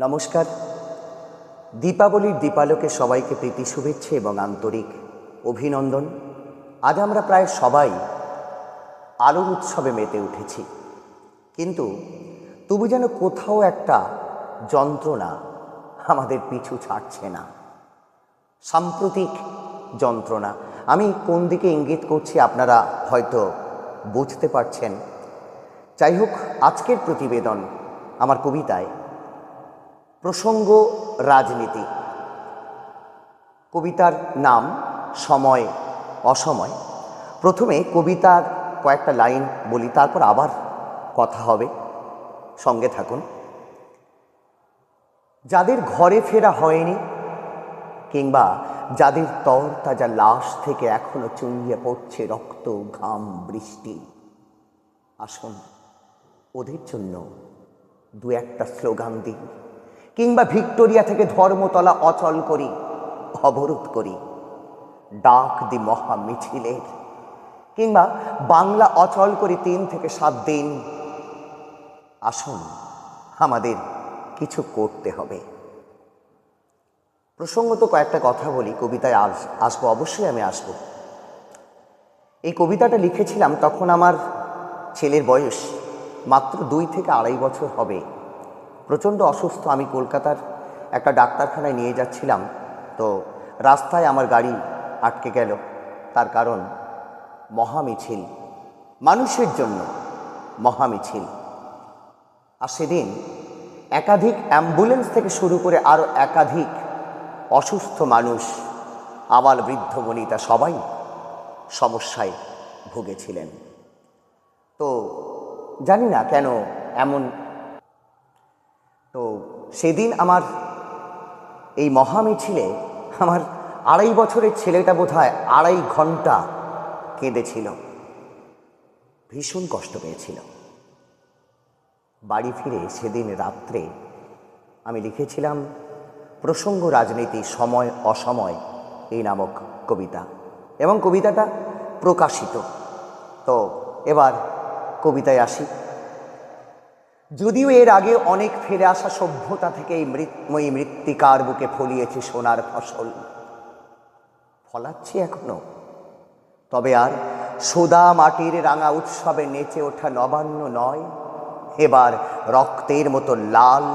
নমস্কার। দীপাবলির দীপালোকে সবাইকে প্রীতি শুভেচ্ছা এবং আন্তরিক অভিনন্দন। আজ আমরা প্রায় সবাই আলোর উৎসবে মেতে উঠেছি, কিন্তু তবু যেন কোথাও একটা যন্ত্রণা আমাদের পিছু ছাড়ছে না। সাম্প্রতিক যন্ত্রণা। আমি কোন দিকে ইঙ্গিত করছি আপনারা হয়তো বুঝতে পারছেন। যাই হোক, আজকের প্রতিবেদন আমার কবিতায় প্রসঙ্গ রাজনীতি। কবিতার নাম সময় অসময়। প্রথমে কবিতার কয়েকটা লাইন বলি, তারপর আবার কথা হবে, সঙ্গে থাকুন। যাদের ঘরে ফেরা হয়নি, কিংবা যাদের তরতাজা লাশ থেকে এখনো চুইয়ে পড়ছে রক্ত, ঘাম, বৃষ্টি, আসুন ওদের জন্য দু একটা স্লোগান দিই, কিংবা ভিক্টোরিয়া থেকে ধর্মতলা অচল করি, অবরোধ করি, ডাক দি মহা মিছিলের, কিংবা বাংলা অচল করি 3 থেকে 7 দিন। আসুন, আমাদের কিছু করতে হবে। প্রসঙ্গত কয়েকটা কথা বলি, কবিতায় আসবো, অবশ্যই আমি আসবো। এই কবিতাটা লিখেছিলাম তখন আমার ছেলের বয়স মাত্র 2 থেকে 2.5 বছর হবে। প্রচণ্ড অসুস্থ। আমি কলকাতার একটা ডাক্তারখানায় নিয়ে যাচ্ছিলাম, তো রাস্তায় আমার গাড়ি আটকে গেল। তার কারণ মহামিছিল, মানুষের জন্য মহামিছিল। আর সেদিন একাধিক অ্যাম্বুলেন্স থেকে শুরু করে আরও একাধিক অসুস্থ মানুষ, আবাল বৃদ্ধ বনিতা সবাই সমস্যায় ভুগেছিলেন। তো জানি না কেন এমন। তো সেদিন আমার এই মহামিছিলে আমার 2.5 বছরের ছেলেটা বোধহয় 2.5 ঘন্টা কেঁদেছিল, ভীষণ কষ্ট পেয়েছিল। বাড়ি ফিরে সেদিন রাত্রে আমি লিখেছিলাম প্রসঙ্গ রাজনীতি, সময় অসময় এই নামক কবিতা, এবং কবিতাটা প্রকাশিত। তো এবার কবিতায় আসি। যদিও এর আগে অনেক ফিরে আসা সভ্যতা থেকে এই মৃত্তিকার বুকে ফলিয়েছে সোনার ফসল, ফলাচ্ছি এখনো, তবে আর সোদা মাটির রাঙা উৎসবে নেচে ওঠা নবান্ন নয়। এবার রক্তের মতো লাল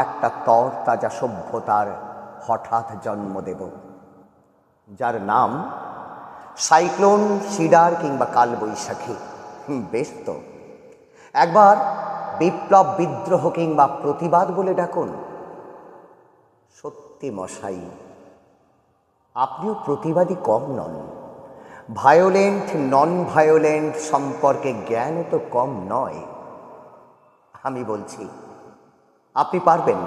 একটা তরতাজা সভ্যতার হঠাৎ জন্ম দেব, যার নাম সাইক্লোন, সিডার কিংবা কালবৈশাখী। বেশ তো, একবার বিপ্লব, বিদ্রোহ কিংবা প্রতিবাদ বলে ডাকুন। সত্যি মশাই, আপনিও প্রতিবাদী কম নন। ভায়োলেন্ট, নন ভায়োলেন্ট সম্পর্কে জ্ঞানও তো কম নয়। আমি বলছি আপনি পারবেন,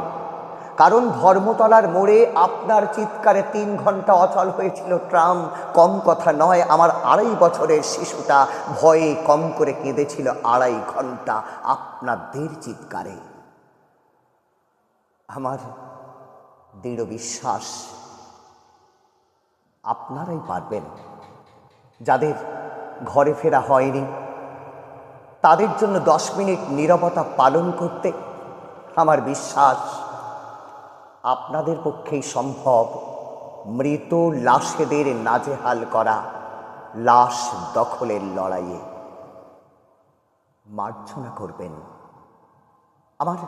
কারণ ধর্মতলার মোড়ে আপনার চিৎকারে 3 ঘন্টা অচল হয়েছিল ট্রাম। কম কথা নয়, আমার 2.5 বছরের শিশুটা ভয়ে কম করে কেঁদেছিল 2.5 ঘন্টা আপনাদের চিৎকারে। আমার দৃঢ় বিশ্বাস আপনারাই পারবেন। যাদের ঘরে ফেরা হয়নি তাদের জন্য 10 মিনিট নীরবতা পালন করতে আমার বিশ্বাস আপনাদের পক্ষেই সম্ভব মৃত লাশেদের নাজেহাল করা, লাশ দখলের লড়াইয়ে। মার্জনা করবেন। আমার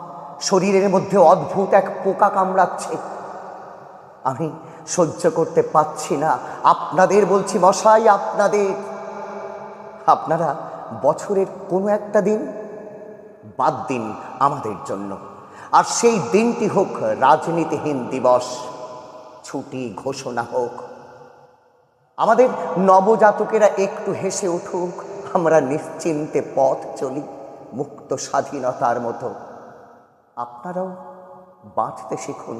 শরীরের মধ্যে অদ্ভুত এক পোকা কামড়াচ্ছে, আমি সহ্য করতে পারছি না। আপনাদের বলছি মশাই, আপনারা বছরের কোনো একটা দিন বাদ দিন আমাদের জন্য, আর সেই দিনটি হোক রাজনীতিহীন দিবস। ছুটি ঘোষণা হোক, আমাদের নবজাতকেরা একটু হেসে উঠুক, আমরা নিশ্চিন্তে পথ চলি মুক্ত স্বাধীনতার মতো। আপনারাও বাঁচতে শিখুন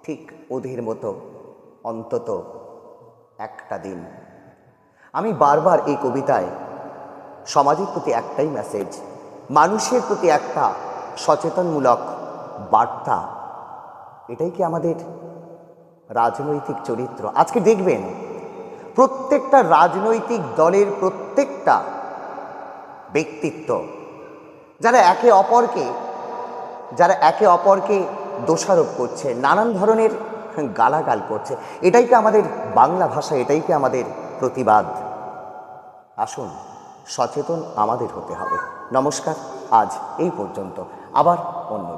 ঠিক ওদের মতো, অন্তত একটা দিন। আমি বারবার এই কবিতায় সমাজের প্রতি একটাই মেসেজ, মানুষের প্রতি একটা সচেতনমূলক বার্তা। এটাই কি আমাদের রাজনৈতিক চরিত্র? আজকে দেখবেন প্রত্যেকটা রাজনৈতিক দলের প্রত্যেকটা ব্যক্তিত্ব যারা একে অপরকে দোষারোপ করছে, নানান ধরনের গালাগাল করছে। এটাই কি আমাদের বাংলা ভাষা? এটাই কি আমাদের প্রতিবাদ? আসুন, সচেতন আমাদের হতে হবে। নমস্কার, আজ এই পর্যন্ত। আবার অন্য